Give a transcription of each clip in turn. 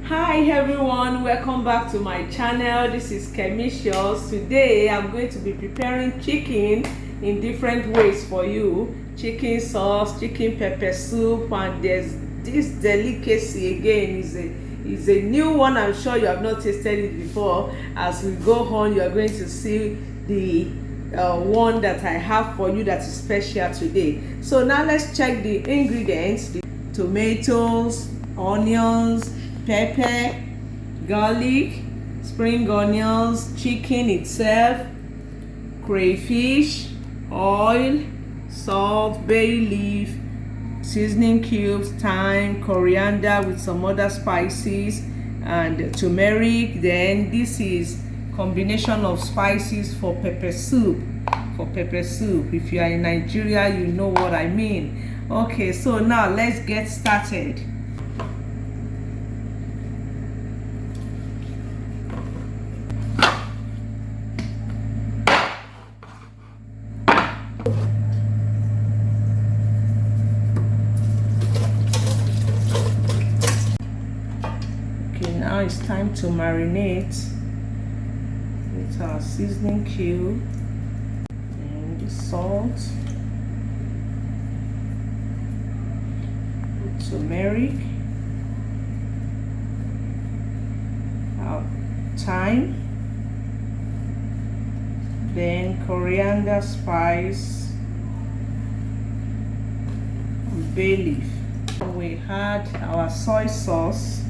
Hi everyone, welcome back to my channel. This is Kemicious. Today I'm going to be preparing chicken in different ways for you. Chicken sauce, chicken pepper soup, and there's this delicacy again is a new one. I'm sure you have not tasted it before. As we go on, you are going to see the one that I have for you that is special today. So now let's check the ingredients. The tomatoes, onions, pepper, garlic, spring onions, chicken itself, crayfish, oil, salt, bay leaf, seasoning cubes, thyme, coriander with some other spices, and turmeric. Then this is combination of spices for pepper soup. If you are in Nigeria, you know what I mean. Okay, so now let's get started. Now it's time to marinate with our seasoning cube and the salt, with turmeric, our thyme, then coriander spice, and bay leaf. We had our soy sauce,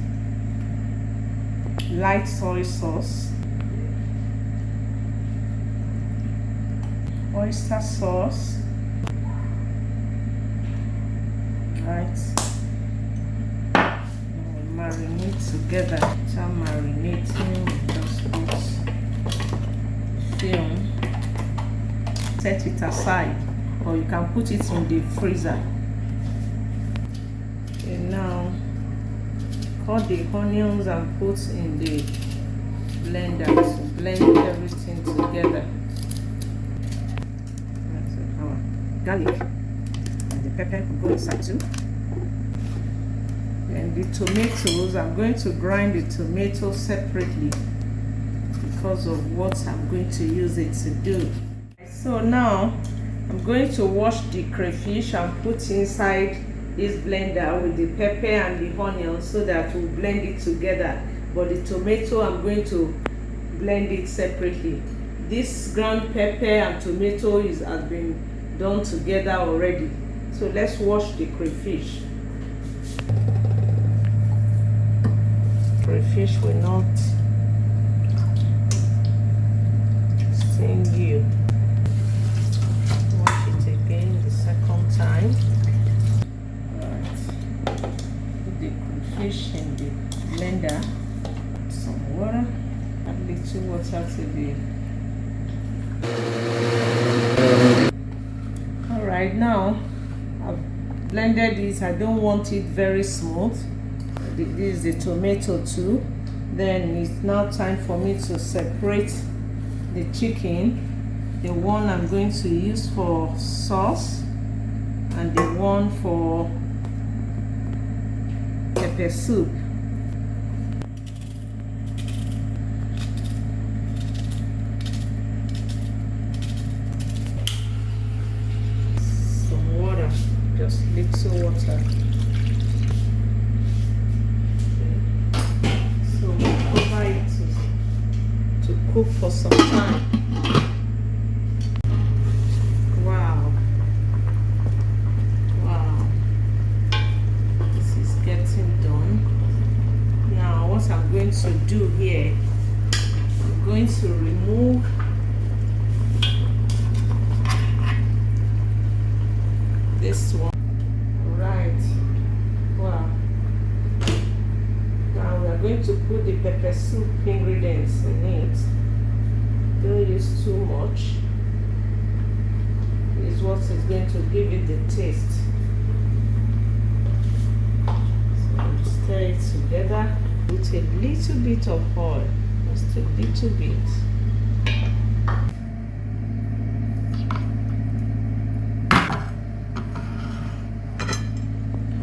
light soy sauce, oyster sauce, right? Now we marinate together. After marinating, we just put film, set it aside, or you can put it in the freezer. Okay, now cut the onions and put in the blender to blend everything together. So our garlic and the pepper will go inside too. Then the tomatoes, I'm going to grind the tomatoes separately because of what I'm going to use it to do. So now I'm going to wash the crayfish and put inside this blender with the pepper and the onion so that we'll blend it together, but the tomato I'm going to blend it separately. This ground pepper and tomato has been done together already. So let's wash the crayfish. Crayfish will not sting you. Wash it again the second time. Fish in the blender, some water, add little water to the. Alright, now I've blended this. I don't want it very smooth. This is the tomato too. Then it's now time for me to separate the chicken, the one I'm going to use for sauce and the one for pepper soup. Some water, just little water. Okay. So we'll cover it to cook for some time. I'm going to do here, I'm going to remove this one. Right, wow. Now we are going to put the pepper soup ingredients in it. Don't use too much. This is what is going to give it the taste. So stir it together. Put a little bit of oil, just a little bit.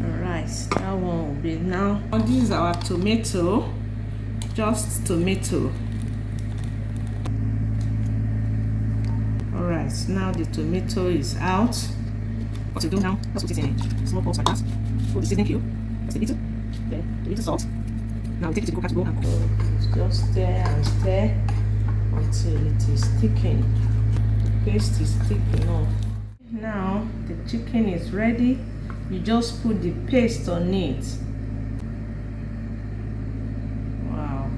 Alright, that one will be now this is our tomato, just tomato. All right, now the tomato is out. What to do now? Let's put it in a small pot like that. Put the seasoning cube, just a little, then a little salt. Now we take it to the cooker to go and cook. Just stir and stir until it is thickened. The paste is thick enough. Now the chicken is ready. You just put the paste on it. Wow.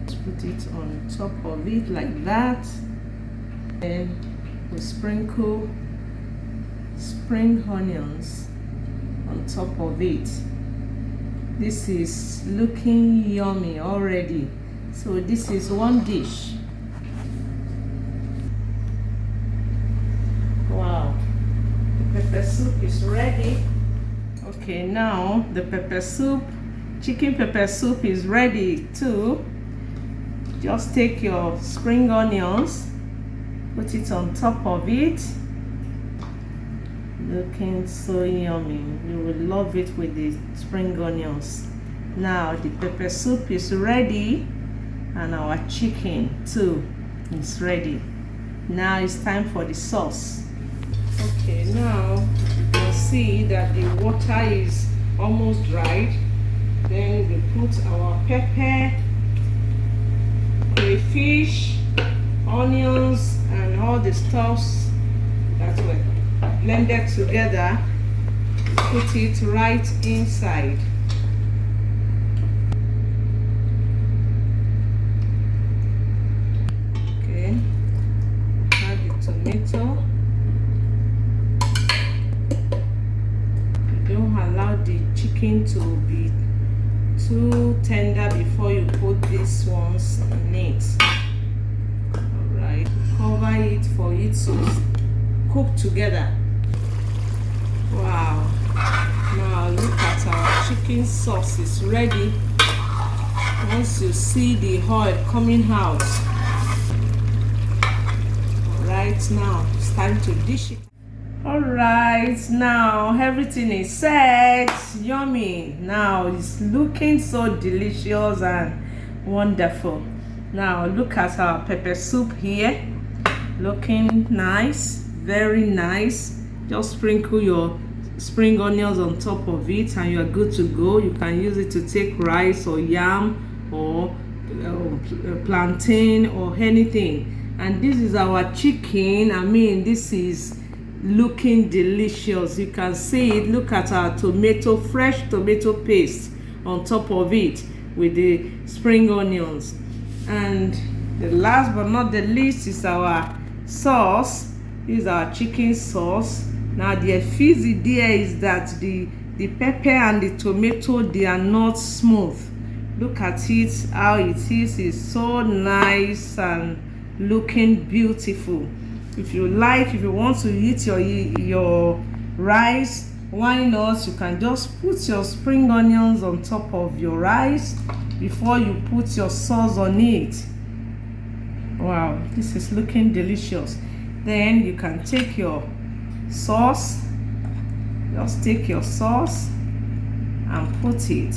Just put it on top of it like that. Then we sprinkle spring onions on top of it. This is looking yummy already. So this is one dish. Wow. The pepper soup is ready. Okay, now the pepper soup, chicken pepper soup is ready too. Just take your spring onions, put it on top of it. Looking so yummy. You will love it with the spring onions. Now the pepper soup is ready and our chicken too is ready. Now it's time for the sauce. Okay, now you'll see that the water is almost dried. Then we put our pepper, crayfish, onions and all the stuffs that were blended together. Put it right inside. Okay, add the tomato. You don't allow the chicken to be too tender before you put these ones in it. Alright, cover it for it to cook together. Wow. Now look at our chicken sauce is ready. Once you see the oil coming out. Alright, now it's time to dish it. Alright, now everything is set. Yummy. Now it's looking so delicious and wonderful. Now look at our pepper soup here. Looking nice, very nice. Just sprinkle your spring onions on top of it and you're good to go. You can use it to take rice or yam or plantain or anything. And this is our chicken. I mean, this is looking delicious. You can see it. Look at our tomato, fresh tomato paste on top of it with the spring onions. And the last but not the least is our sauce. This is our chicken sauce. Now the fizzy there is that the pepper and the tomato, they are not smooth. Look at it, how it is so nice and looking beautiful. If you want to eat your rice, why not? You can just put your spring onions on top of your rice before you put your sauce on it. Wow, this is looking delicious. Then you can take your sauce, just take your sauce and put it.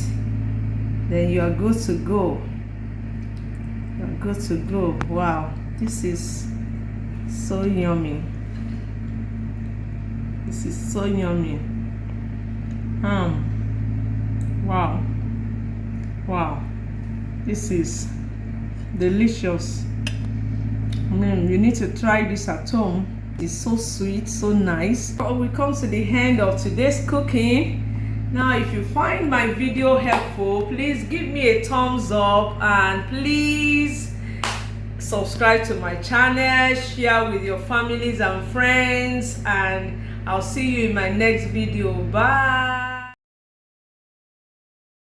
Then you are good to go. You're good to go. Wow, this is so yummy. This is so yummy. Wow. Wow. This is delicious. I mean, you need to try this at home. It's so sweet, so nice. We come to the end of today's cooking. Now, if you find my video helpful, please give me a thumbs up and please subscribe to my channel, share with your families and friends, and I'll see you in my next video. Bye.